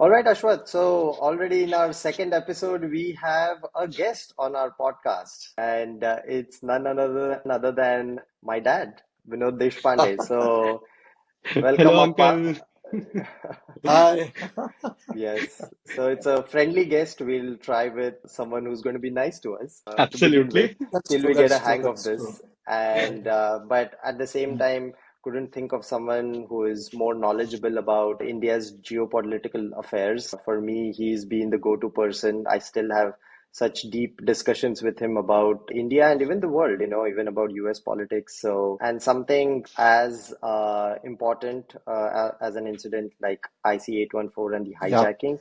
All right, Ashwath. So already in our second episode, we have a guest on our podcast, and it's none other than my dad, Vinod Deshpande. So welcome, Hello, Appa. Uncle. Hi. Yes. So it's a friendly guest. We'll try with someone who's going to be nice to us to begin with, Absolutely. That's till true. we get a That's true. hang of That's true. this. And but at the same Mm. time, couldn't think of someone who is more knowledgeable about India's geopolitical affairs. For me, he's been the go-to person. I still have such deep discussions with him about India and even the world, even about US politics. So, and something as important as an incident like IC814 and the Yeah. hijacking.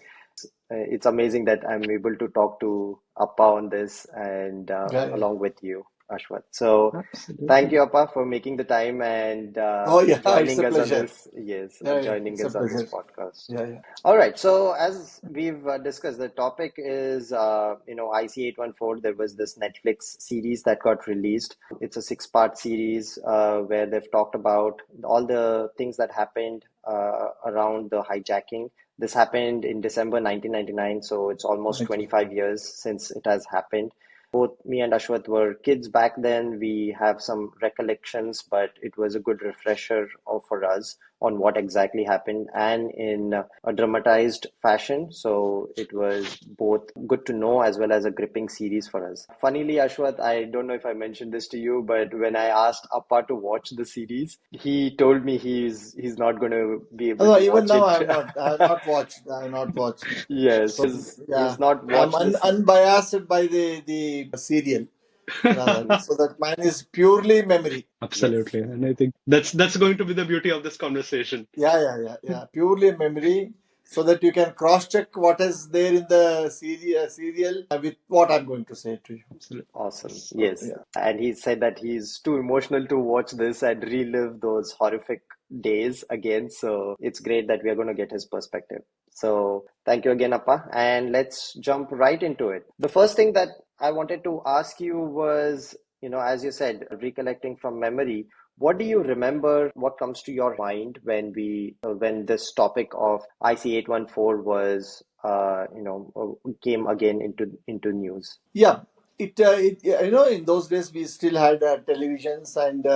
It's amazing that I'm able to talk to Appa on this and Yeah. Yeah. along with you, Ashwath. So thank Absolutely. you, Appa, for making the time and Oh, yeah. It's joining a us on pleasure. this. Yes, Yeah. Yeah. joining It's a us on this pleasure. podcast. Yeah. Yeah. All right. So as we've discussed, the topic is, IC814. There was this Netflix series that got released. It's a six-part series where they've talked about all the things that happened around the hijacking. This happened in December 1999, so it's almost Thank you. 25 years since it has happened. Both me and Ashwath were kids back then. We have some recollections, but it was a good refresher for us on what exactly happened and in a dramatized fashion. So it was both good to know as well as a gripping series for us. Funnily, Ashwath, I don't know if I mentioned this to you, but when I asked Appa to watch the series, he told me he's not going to be able No, to even watch now it. I have not. I have not watched. I have not watched. Yes, So he's yeah, not I'm watched this. unbiased by the serial rather. So that mine is purely memory. Yes. Absolutely. And I think that's going to be the beauty of this conversation. Yeah. Yeah. Yeah. Yeah. Purely memory, so that you can cross check what is there in the serial with what I'm going to say to you. Absolutely. Awesome. So Yes. yeah. And he said that he's too emotional to watch this and relive those horrific days again. So it's great that we are going to get his perspective. So thank you again, Appa. And let's jump right into it. The first thing that I wanted to ask you was, as you said, recollecting from memory, what do you remember? What comes to your mind when when this topic of IC814 was, came again into news? Yeah, in those days we still had televisions, and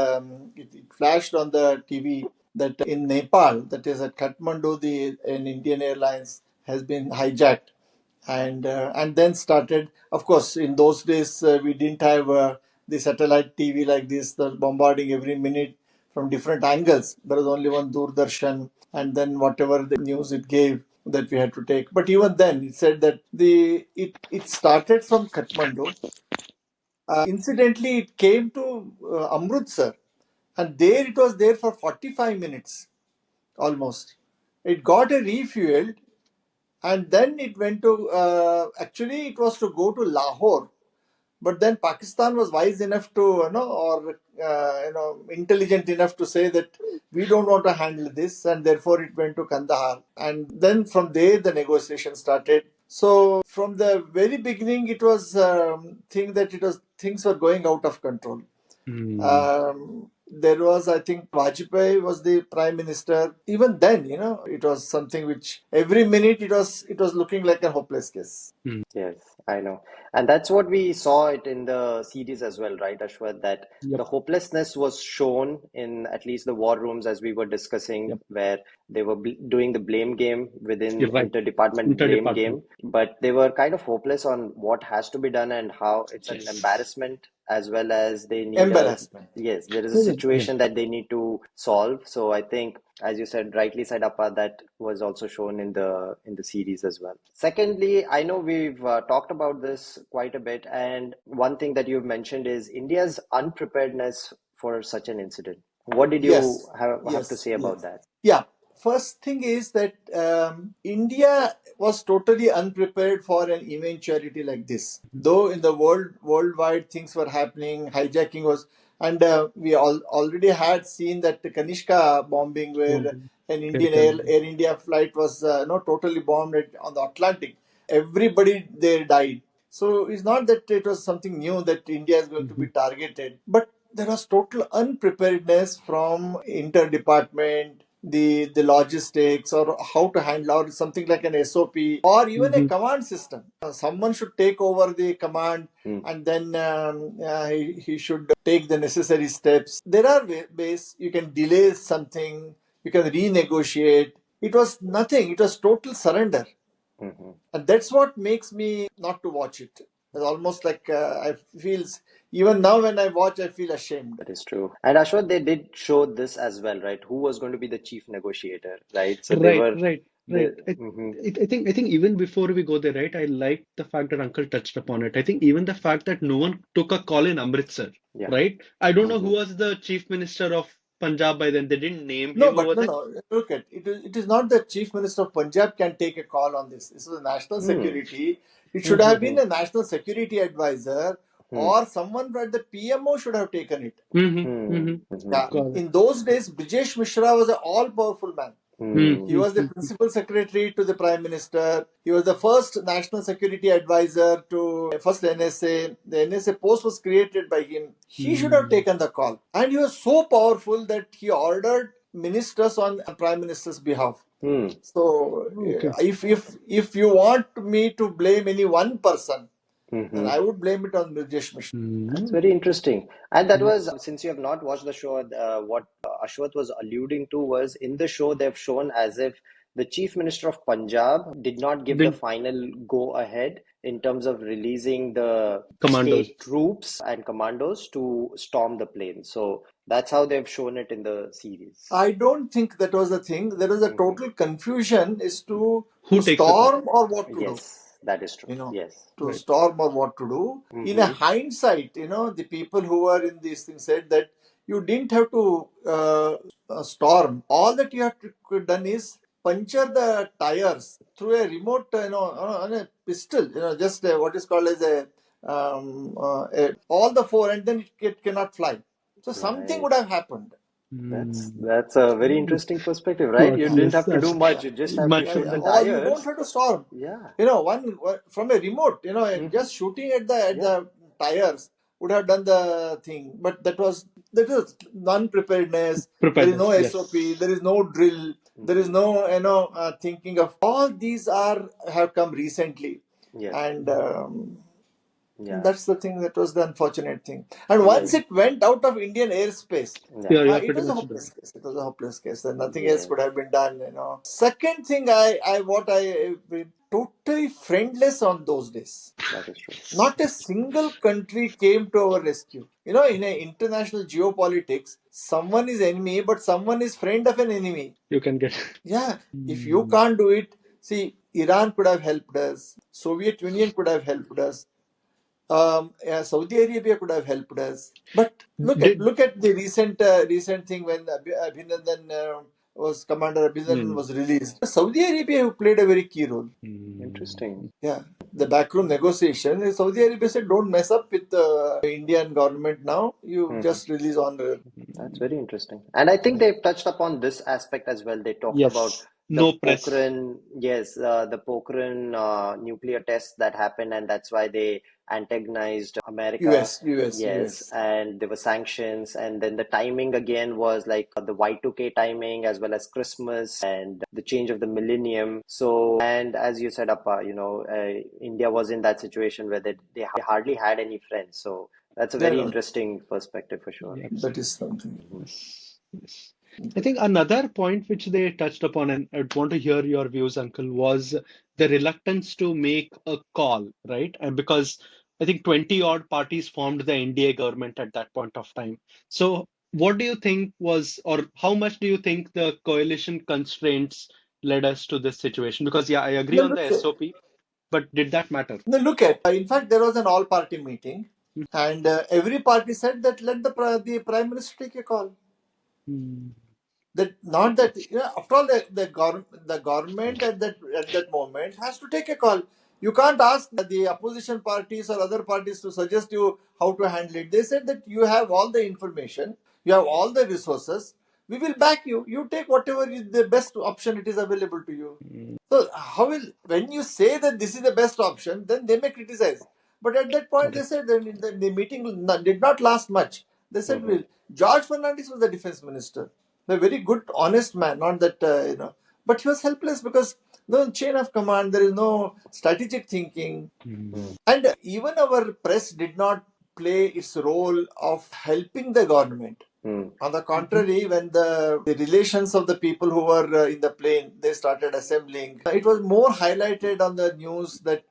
it flashed on the TV that in Nepal, that is at Kathmandu, an Indian Airlines has been hijacked, and then started. Of course, in those days we didn't have the satellite TV like this, the bombarding every minute from different angles. There was only one Doordarshan, and then whatever the news it gave that we had to take. But even then, it said that it started from Kathmandu. Incidentally, it came to Amritsar, and there it was there for 45 minutes almost. It got a refueled, and then it went to actually it was to go to Lahore, but then Pakistan was wise enough to, or intelligent enough to say that we don't want to handle this, and therefore it went to Kandahar. And then from there, the negotiation started. So from the very beginning, it was things were going out of control. Hmm. There was, I think, Vajpayee was the prime minister. Even then, it was something which every minute it was looking like a hopeless case. Hmm. Yes, I know. And that's what we saw it in the series as well, right, Ashwath? That Yep. the hopelessness was shown in at least the war rooms as we were discussing, Yep. where they were doing the blame game within You're right. interdepartment blame Interdepartment. game, but they were kind of hopeless on what has to be done and how it's an Yes. embarrassment as well as they need a, Embarrassment. yes, there is a Yeah, yeah. situation that they need to solve. So I think, as you said, rightly said, Appa, that was also shown in the series as well. Secondly, I know we've talked about this quite a bit, and one thing that you've mentioned is India's unpreparedness for such an incident. What did you Yes, have to yes, say about yes. that? Yeah. First thing is that India was totally unprepared for an eventuality like this. Though in the worldwide things were happening, hijacking was, and we already had seen that the Kanishka bombing, where Bombing. an Air Indian Canada. Air India flight was totally bombed on the Atlantic. Everybody there died. So it's not that it was something new that India is going to be Hmm. targeted, but there was total unpreparedness from interdepartment. the logistics or how to handle or something like an SOP or even a command system. Someone should take over the command and then he should take the necessary steps. There are ways you can delay something, you can renegotiate. It was nothing, it was total surrender. And that's what makes me not to watch it. It's almost like I feel, even now when I watch, I feel ashamed. That is true. And Ashwat, they did show this as well, right? Who was going to be the chief negotiator, right? So they Right, were right, the right. I think even before we go there, right, I like the fact that Uncle touched upon it. I think even the fact that no one took a call in Amritsar, yeah. right? I don't know who was the chief minister of Punjab by then. They didn't name No, him but over no, there. no. Look at it. It is not the chief minister of Punjab can take a call on this. This is a national security. It should have been a national security advisor or someone at the PMO should have taken it. Yeah. Got it. In those days, Brijesh Mishra was an all-powerful man. He was the principal secretary to the prime minister. He was the first national security advisor to first NSA. The NSA post was created by him. He should have taken the call. And he was so powerful that he ordered ministers on prime minister's behalf. So Okay. if you want me to blame any one person, then I would blame it on Brijesh Mishra. That's very interesting. And that was, since you have not watched the show, what Ashwath was alluding to was in the show, they've shown as if the Chief Minister of Punjab did not give the Then final go ahead in terms of releasing the commandos. state troops and commandos to storm the plane. So that's how they've shown it in the series. I don't think that was the thing. There was a total confusion as to Who takes the call? storm or what to do. Yes, that is true. You know, Yes. to Right. storm or what to do. In a hindsight, the people who were in this thing said that you didn't have to storm. All that you have to done is puncture the tires through a remote, on a pistol, just what is called as all the four, and then it cannot fly. So something Right. would have happened. That's a very interesting perspective, right? Well, You didn't yes, have to do much. You just have to much shoot of the that. Or you don't tires. have to storm. Yeah. One from a remote, and just shooting at the tires would have done the thing. But that was non-preparedness. There is no Preparedness, SOP. yes. There is no drill. There is no thinking of all these have come recently, Yes. and Yeah. that's the thing. That was the unfortunate thing. And Right. once it went out of Indian airspace, Yeah. You're it pretty was a much hopeless done. case. It was a hopeless case, and nothing else Yes. could have been done. Second thing, I totally friendless on those days. That is true. Not a single country came to our rescue. In a international geopolitics, someone is enemy, but someone is friend of an enemy. You can get. Yeah, if you can't do it, see, Iran could have helped us. Soviet Union could have helped us. Saudi Arabia could have helped us, but look at the recent thing when Abhinandan Commander Abhinandan was released. Saudi Arabia who played a very key role. Interesting. Yeah, the backroom negotiation. Saudi Arabia said, "Don't mess up with the Indian government now. You just release on." That's very interesting. And I think they've touched upon this aspect as well. They talked about Yes. the No press. Pokhran, yes, the Pokhran nuclear tests that happened, and that's why they antagonized America. US. And there were sanctions, and then the timing again was like the Y2K timing as well as Christmas and the change of the millennium. So, and as you said, Appa, India was in that situation where they hardly had any friends. So that's a very interesting perspective for sure. Yeah. That is something. Yes. I think another point which they touched upon, and I'd want to hear your views, Uncle, was the reluctance to make a call, right? And because I think 20 odd parties formed the NDA government at that point of time. So, what do you think was, or how much do you think the coalition constraints led us to this situation? Because, yeah, I agree on the SOP, but did that matter? No, look at. In fact, there was an all-party meeting, and every party said that let the prime minister take a call. That not that after all the government at that moment has to take a call. You can't ask the opposition parties or other parties to suggest you how to handle it. They said that you have all the information, you have all the resources. We will back you. You take whatever is the best option it is available to you. So when you say that this is the best option, then they may criticize. But at that point, they said that the meeting did not last much. They said, well, George Fernandes was the defense minister. A very good, honest man. Not that but he was helpless because no chain of command. There is no strategic thinking, and even our press did not play its role of helping the government. On the contrary, when the relations of the people who were in the plane, they started assembling, it was more highlighted on the news that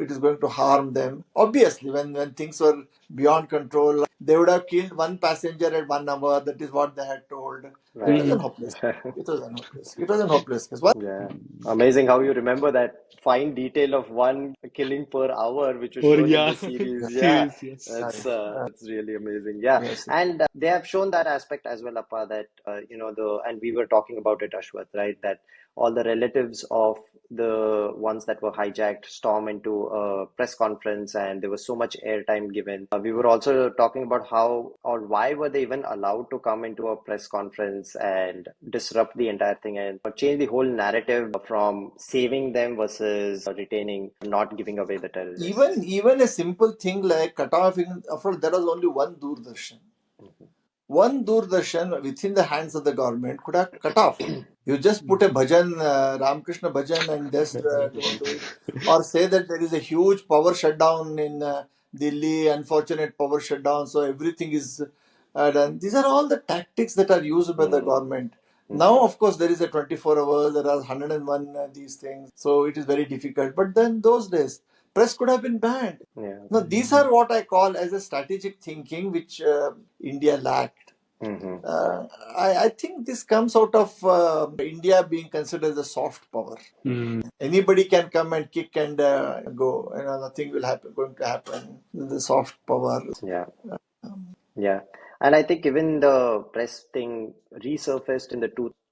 it is going to harm them. Obviously, when things were beyond control, they would have killed one passenger at 1 hour. That is what they had told. It was Right. an hopeless. It was an hopeless. It was an hopeless case. Yeah. Amazing how you remember that fine detail of one killing per hour, which was Or shown in yeah, the series. Yeah, series, yes. that's really amazing. Yeah, Yes. and they have shown that aspect as well, Appa. That and we were talking about it, Ashwath, right? That all the relatives of the ones that were hijacked storm into a press conference, and there was so much airtime given. We were also talking about how or why were they even allowed to come into a press conference and disrupt the entire thing and change the whole narrative from saving them versus retaining, not giving away the terrorists. Even a simple thing like cut off. After all, there was only one Doordarshan. One Doordarshan within the hands of the government could have cut off. You just put a bhajan, Ramakrishna bhajan, and just don't do it. Or say that there is a huge power shutdown in Delhi, unfortunate power shutdown, so everything is done. These are all the tactics that are used by the government. Now, of course, there is a 24 hours, there are 101 these things, so it is very difficult. But then those days, press could have been banned. Yeah. Now, these are what I call as a strategic thinking, which India lacked. Mm-hmm. I think this comes out of India being considered as a soft power. Anybody can come and kick and go. Nothing will happen. Going to happen. The soft power. Yeah. Yeah. And I think even the press thing resurfaced in the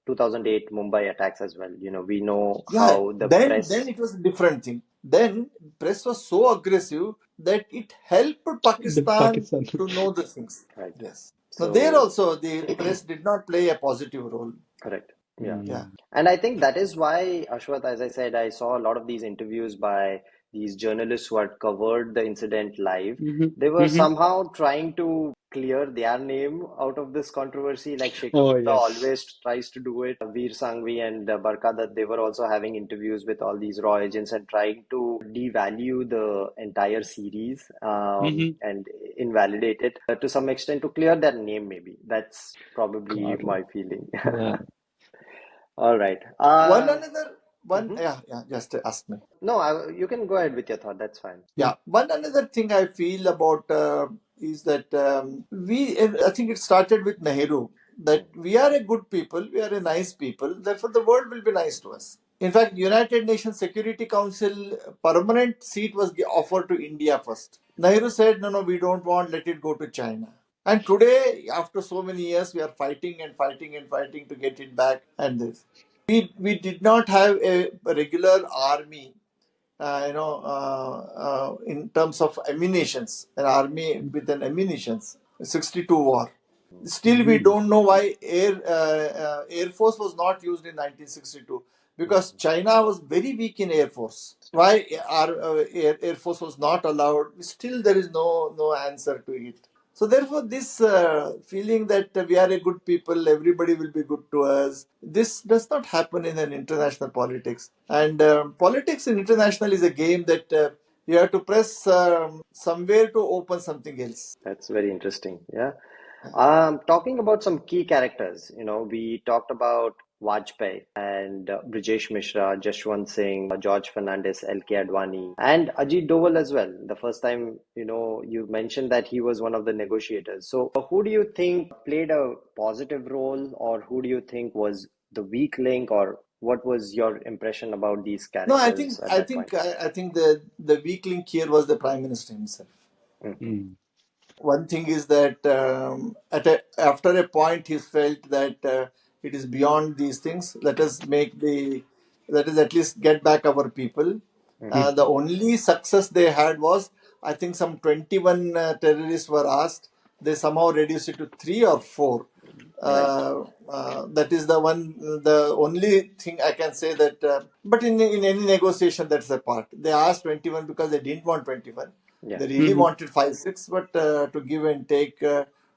2008 Mumbai attacks as well. We know Yeah. how the Then press. it was a different thing. Then press was so aggressive that it helped The Pakistan Pakistan. to know the things. Right. Yes. Now there So, also the press did not play a positive role. correct. Yeah. Yeah. And I think that is why, Ashwath, as I said, I saw a lot of these interviews by these journalists who had covered the incident live. They were somehow trying to clear their name out of this controversy, like Shekhar Oh, Gupta yes. always tries to do it. Veer Sanghvi and Barka Dutt, they were also having interviews with all these raw agents and trying to devalue the entire series and invalidate it to some extent to clear their name, maybe. That's probably Got it. my feeling. Yeah. All right. One another one. Mhm. Yeah. Just ask me. No, you can go ahead with your thought. That's fine. Yeah, one another thing I feel about is that I think it started with Nehru, that we are a good people, we are a nice people, therefore the world will be nice to us. In fact, United Nations Security Council permanent seat was offered to India first. Nehru said, no, we don't want, let it go to China. And today, after so many years, we are fighting and fighting and fighting to get it back. And this, we did not have a regular army in terms of ammunitions, an army with an ammunitions, 62 war. Still, we don't know why Air Force was not used in 1962 because China was very weak in Air Force. Why our Air Force was not allowed? Still, there is no answer to it. So therefore, this feeling that we are a good people, everybody will be good to us, this does not happen in an international politics. And politics in international is a game that you have to press somewhere to open something else. That's very interesting. Yeah. Talking about some key characters, we talked about Vajpayee and Brijesh Mishra, Jashwant Singh, George Fernandez, L.K. Advani, and Ajit Doval as well. The first time, you mentioned that he was one of the negotiators. So, who do you think played a positive role, or who do you think was the weak link, or what was your impression about these No, characters at that point? I think the weak link here was the Prime Minister himself. One thing is that after a point he felt that it is beyond these things. Let us at least get back our people. The only success they had was, I think, some 21 terrorists were asked. They somehow reduced it to 3 or 4. Right. That is the only thing I can say that. But in any negotiation, that's a part. They asked 21 because they didn't want 21. Yeah. They really wanted 5, 6, but to give and take,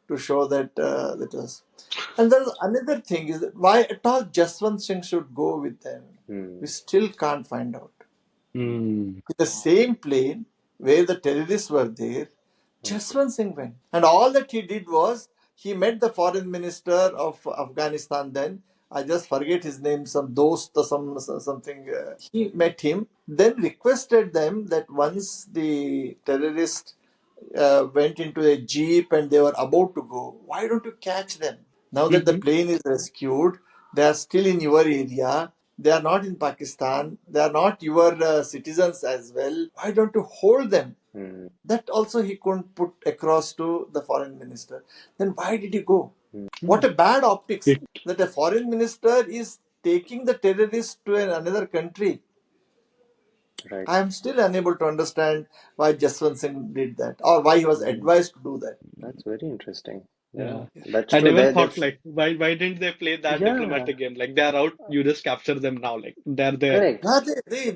to show that that was. And there's another thing is that why at all Jaswant Singh should go with them. We still can't find out. Mm. With the same plane where the terrorists were there, Jaswant Singh went. And all that he did was he met the foreign minister of Afghanistan then. I just forget his name, some Dost or something. He met him, then requested them that once the terrorists went into a jeep and they were about to go, why don't you catch them? Now that the Mm-hmm. plane is rescued, they are still in your area. They are not in Pakistan. They are not your citizens as well. Why don't you hold them? That also he couldn't put across to the foreign minister. Then why did he go? What a bad optics It, that a foreign minister is taking the terrorists to another country. Right. I am still unable to understand why Jaswant Singh did that or why he was advised to do that. That's very interesting. Yeah, yeah. that's I true. never They've, thought like why didn't they play that yeah, diplomatic game? Like they are out, you just capture them now. Like they're there. correct. Yeah,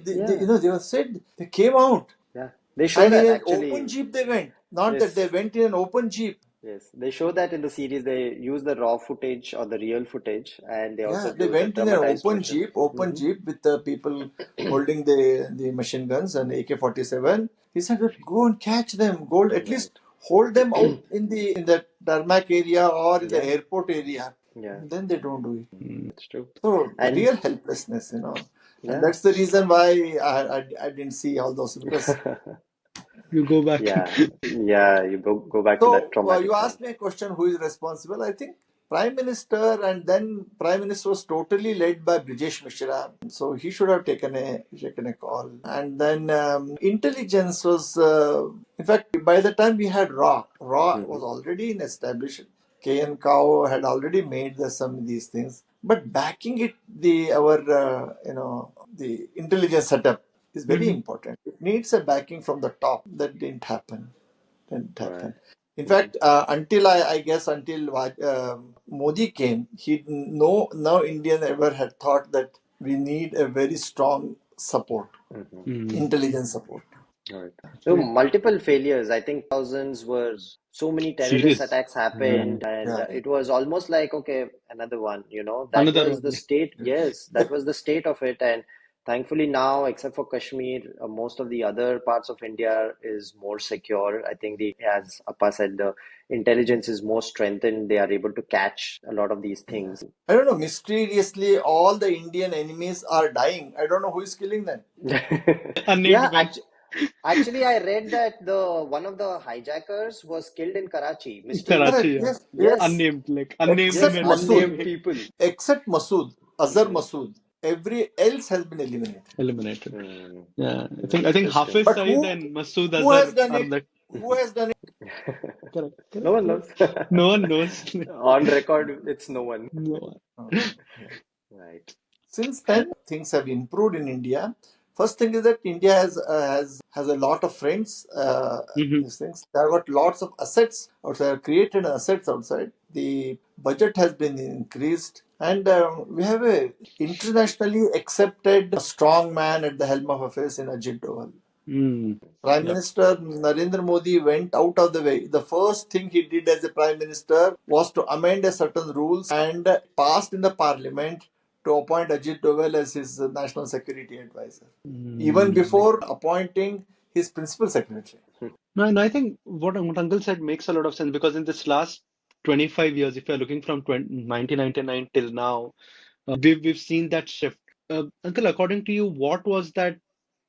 Yeah, they were said they came out yeah. They show and in that an open actually. jeep they went. Not that they Yes, went in an open jeep. yes. They show that in the series. They use the raw footage or the real footage, and they also Yeah, they give the went in an dramatized version. open jeep with the people holding the machine guns and AK-47. He said, "Well, go and catch them. Go at least Right. hold them out in the tarmac area or in the Yeah, airport area." yeah. Then they don't do it. Mm. That's true. So And real helplessness, and yeah, that's the reason why I didn't see all those because. You go back. yeah, yeah. You go back to that So you traumatic point. asked me a question: who is responsible? I think Prime Minister, and then Prime Minister was totally led by Brijesh Mishra, so he should have taken a call. And then intelligence was, in fact, by the time we had Raw Hmm. was already in established. KN Cow had already made some of these things, but backing it, the intelligence setup is very Mhm. important. It needs a backing from the top. That didn't happen. Didn't Right. happen. In Hmm. fact, I guess until Modi came, no Indian ever had thought that we need a very strong support, Hmm. Mm. intelligence support. Right. That's So right. multiple failures. I think thousands were so many terrorist Serious. attacks Yeah. happened, and Yeah. it was almost like, okay, another one. That Another was one. the Like, state. Yes, that was the state of it. And thankfully now, except for Kashmir, most of the other parts of India is more secure. I think as Appa said, the intelligence is more strengthened. They are able to catch a lot of these Yeah. things. I don't know. Mysteriously, all the Indian enemies are dying. I don't know who is killing them. unnamed Yeah, men. actually, I read that the one of the hijackers was killed in Karachi Karachi, Correct. mysteriously. yeah. Yes. Yes. Yes, Unnamed, like unnamed Except yes, men Masood. unnamed killing. people. Except Masood. Azhar Hmm. Masood. Every else has been eliminated. Eliminated. Hmm. Yeah. Very I think interesting. Hafiz But Saeed and Masood who has Azhar done are it? like Who has done it? correct, No correct, one correct. knows. No one knows. On record, it's no one. No one. Oh, yeah. Right. Since then, things have improved in India. First thing is that India has a lot of friends. Hmm. These things they have got lots of assets outside, created assets outside. The budget has been increased, and we have a internationally accepted strong man at the helm of affairs in Ajit Doval. Mm. Prime Yep. Minister Narendra Modi went out of the way. The first thing he did as a Prime Minister was to amend a certain rules and passed in the Parliament to appoint Ajit Doval as his National Security Advisor, even Mm. before appointing his Principal Secretary. No, and I think what Uncle said makes a lot of sense because in this last 25 years, if you're looking from 1999 till now, we've seen that shift. Uncle, according to you, what was that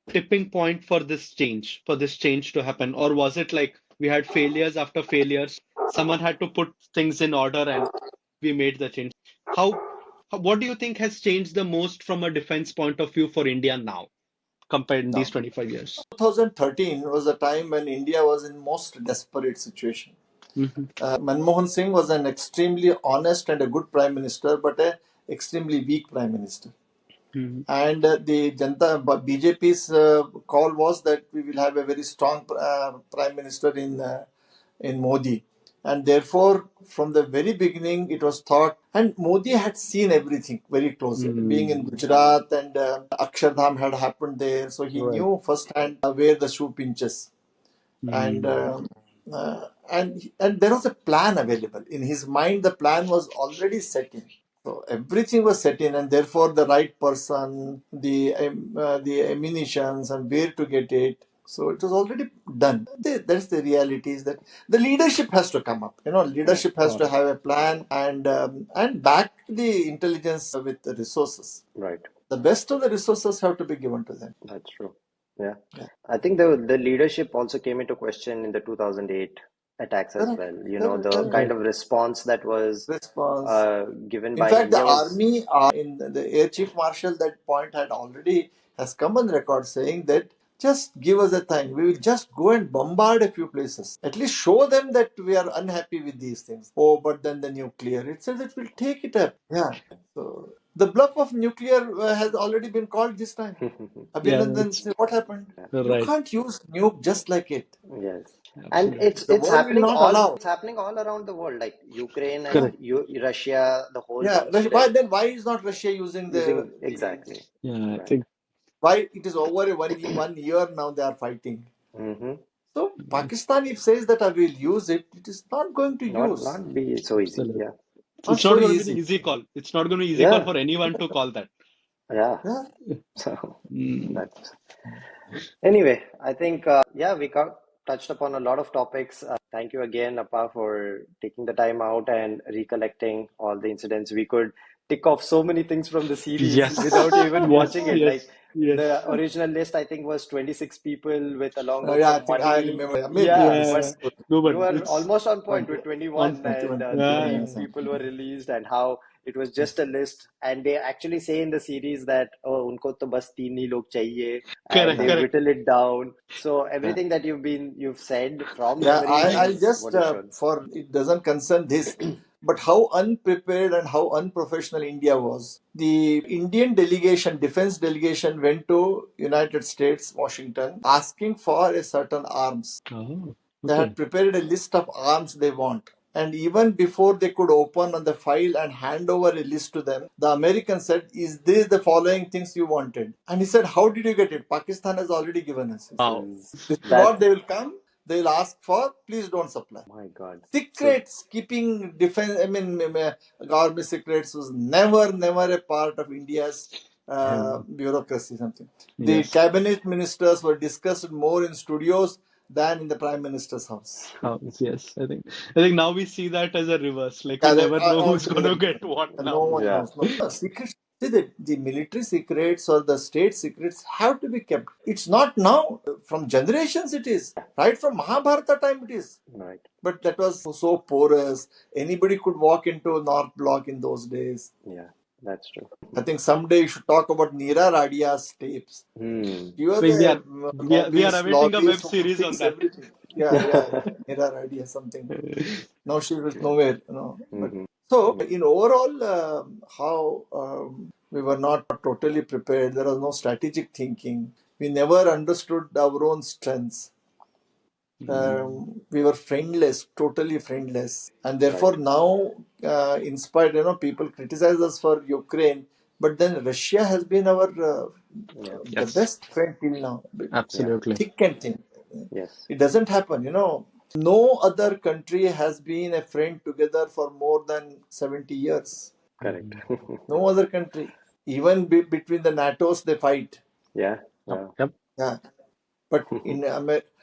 tipping point for this change to happen? Or was it like we had failures after failures? Someone had to put things in order and we made the change. What do you think has changed the most from a defense point of view for India now compared in these Now, 25 years? 2013 was the time when India was in most desperate situation. Hmm. Manmohan Singh was an extremely honest and a good Prime Minister, but an extremely weak Prime Minister. Hmm. And the BJP's call was that we will have a very strong prime minister in Modi, and therefore from the very beginning it was thought. And Modi had seen everything very closely, being in Hmm. Gujarat, and Akshardham had happened there, so he Right. knew firsthand where the shoe pinches. And Hmm. And there was a plan available in his mind. The plan was already set in. So everything was set in, and therefore the right person, the ammunitions, and where to get it. So it was already done. That's the reality, is that the leadership has to come up. Yeah, Leadership has to have a plan and back the intelligence with the resources. right. The best of the resources have to be given to them. That's true. Yeah. Yeah. I think the leadership also came into question in the 2008 attacks as Correct. well. Correct. The Correct. kind Right. of response that was Response. given In by fact, the India was, army, in the air chief marshal, that point has come on record saying that just give us a time. We will just go and bombard a few places. At least show them that we are unhappy with these things. Oh, but then the nuclear. It says that we'll take it up. Yeah. So the bluff of nuclear has already been called this time. Yeah, Abhinandan it's said, what happened? You right. can't use nuke just like it. yes. And Absolutely. The world will not allow. it's happening all around the world, like Ukraine and Correct. Russia, the whole Yeah. bunch today Why is not Russia using using the exactly. Yeah, I Right. think why it is over one year now they are fighting. Mm-hmm. So Pakistan, if says that I will use it, it is not going to use. Not be so easy. absolutely. Yeah. Not It's not so going to be the easy. easy call. It's not going to be easy call Yeah. for anyone to call that. Yeah. Yeah. So Mm, that's anyway, I think, yeah, we touched upon a lot of topics. Thank you again, Appa, for taking the time out and recollecting all the incidents. We could tick off so many things from the series yes. without even watching Yes. it. Like Yes. Yes. the original list, I think, was 26 people with along with Yeah, I some think I money. remember. Maybe Yeah, this Yeah. is but No, but you were it's almost on point 20, with 21, 21, and 21, yeah. yeah, 15 something. people were released, and how it was just a list. And they actually say in the series that, oh, unko to bas teen hi log chahiye, and Correct. they Yeah. Correct. whittle it down. So Yeah. everything that you've said from Yeah, memory I'll is just, what is shown. for it doesn't concern this, but how unprepared and how unprofessional India was. The Indian delegation, defense delegation, went to United States, Washington, asking for a certain arms. Oh, They okay. had prepared a list of arms they want. And even before they could open on the file and hand over a list to them, the American said, is this the following things you wanted? And he said, how did you get it? Pakistan has already given us. This Wow. is This is what that. they will come, they will ask for, please don't supply. My God. So Secrets, keeping defense, government secrets was never a part of India's bureaucracy. Something. The Yes. cabinet ministers were discussed more in studios than in the prime minister's house. House. Yes. I think now we see that as a reverse. Like we Yeah, never know who's going altogether to get different. what No now. one yeah, knows. No secrets. See, the military secrets or the state secrets have to be kept. It's not now. From generations, it is. Right from Mahabharata time, it is. right. But that was so porous. Anybody could walk into North Block in those days. Yeah, that's true. I think someday you should talk about Neera Radia's tapes. Hmm. She was Like we a are we are awaiting a web lobbyist who could series on fix that. everything. Yeah. Neera Radia, something. Now she was nowhere. But Hmm. so in overall, how we were not totally prepared. There was no strategic thinking. We never understood our own strengths. We were friendless, totally friendless, and Right. therefore now, in spite, people criticize us for Ukraine, but then Russia has been our Yeah. the Yes. best friend till now, Yeah. Absolutely. thick and thin. Yes. It doesn't happen. No other country has been a friend together for more than 70 years. Correct. No other country, even between the NATOs, they fight. Yeah. Yep. Yeah. Yep. Yeah. But in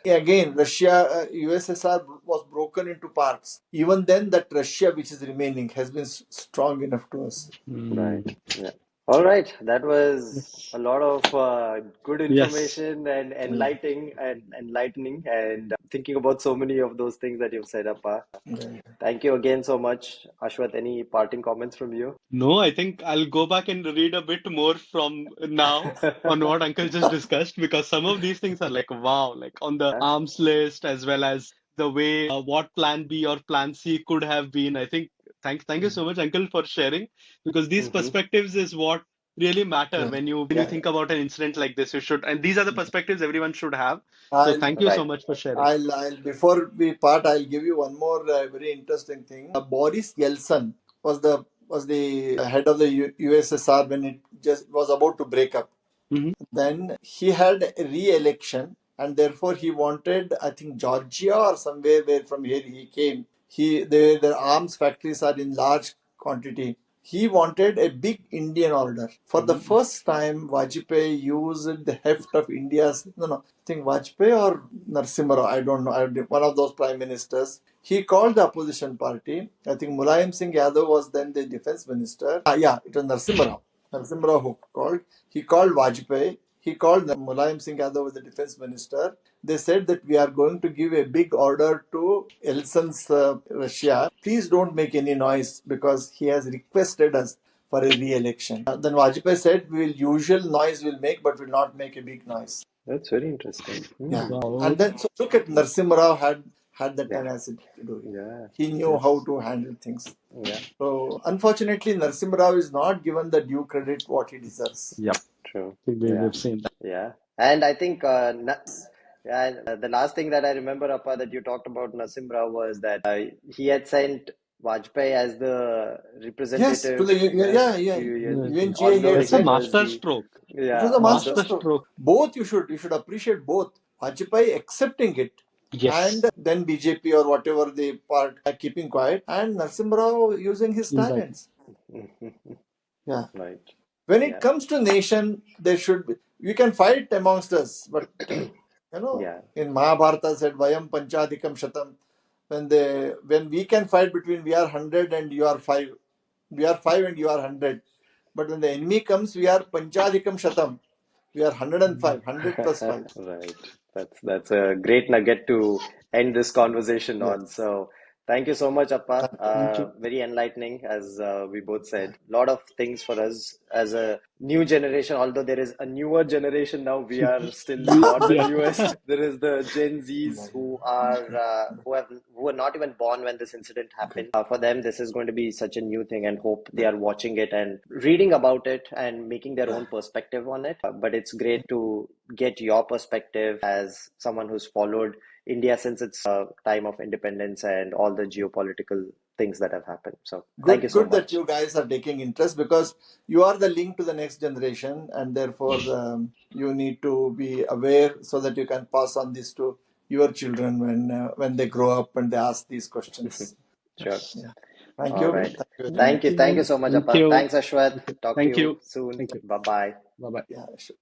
again, Russia, USSR was broken into parts. Even then, that Russia which is remaining has been strong enough to us. Right. Mm. Yeah. All right. That was Yes. a lot of good Yes. information and Yeah. enlightening and thinking about so many of those things that you've said, Appa. Yeah. Thank you again so much. Ashwat, any parting comments from you? No, I think I'll go back and read a bit more from now on what Uncle just discussed because some of these things are like, wow, like on the arms list as well as the way what plan B or plan C could have been. I think thank you so much, Uncle, for sharing because these Hmm. perspectives is what really matter Yeah. when you Yeah. think about an incident like this. You should, and these are the perspectives everyone should have. So I'll, thank you so Right. much for sharing. before we part, I'll give you one more very interesting thing. Boris Yeltsin was the head of the USSR when it just was about to break up. Hmm. Then he had a re-election and therefore he wanted, I think, Georgia or somewhere where from here he came. Their arms factories are in large quantity. He wanted a big Indian order. For the first time, Vajpayee used the heft of India's, no, I think Vajpayee or Narasimha Rao, I don't know, one of those prime ministers. He called the opposition party. I think Mulayam Singh Yadav was then the defense minister. Yeah, it was Narasimha Rao. Narasimha Rao who called. He called Vajpayee. He called Mulayam Singh Yadav was the defense minister. They said that we are going to give a big order to Yeltsin's Russia. Please don't make any noise because he has requested us for a re-election. Then Vajpayee said, "We will usual noise will make, but will not make a big noise." That's very interesting. Yeah, Wow. and then so look at Narasimha Rao had the Yeah. tenacity to do it. Yeah. He knew how to handle things. Yeah. So unfortunately, Narasimha Rao is not given the due credit what he deserves. Yep. True. We've seen that. Yeah. And I think the last thing that I remember, Appa, that you talked about Nasim Rao was that he had sent Vajpayee as the Yes, to representative. the UNGA he Although had That's a sent. master stroke. It was a although master stroke. Both you should appreciate both. Vajpayee accepting it, Yes. and then BJP or whatever the part keeping quiet, and Narasimha Rao using his talents. Yeah. Right. When it comes to nation, there should be. We can fight amongst us, but Yeah. in Mahabharata said Vayam Panchadikam Shatam. When we can fight between we are 100 and you are 5, we are 5 and you are 100. But when the enemy comes, we are Panchadikam Shatam. We are 105, 100 plus 5. Right. That's a great nugget to end this conversation on. Yes. So thank you so much, Appa. Thank you. Very enlightening, as we both said. A lot of things for us as a new generation. Although there is a newer generation now, we are still not the Yeah. newest. There is the Gen Zs who were not even born when this incident happened. For them, this is going to be such a new thing, and hope they are watching it and reading about it and making their own perspective on it. But it's great to get your perspective as someone who's followed India since its time of independence and all the geopolitical things that have happened. So thank you so Good that much. you guys are taking interest because you are the link to the next generation, and therefore you need to be aware so that you can pass on this to your children when they grow up and they ask these questions. Sure. Yeah. Thank All you. right. Thank you very much. Thank you so much, Thank Appa. you. Thanks, Ashwath. Talk to Thank you you. soon. Thank you. Bye bye. Bye bye. Yeah, sure.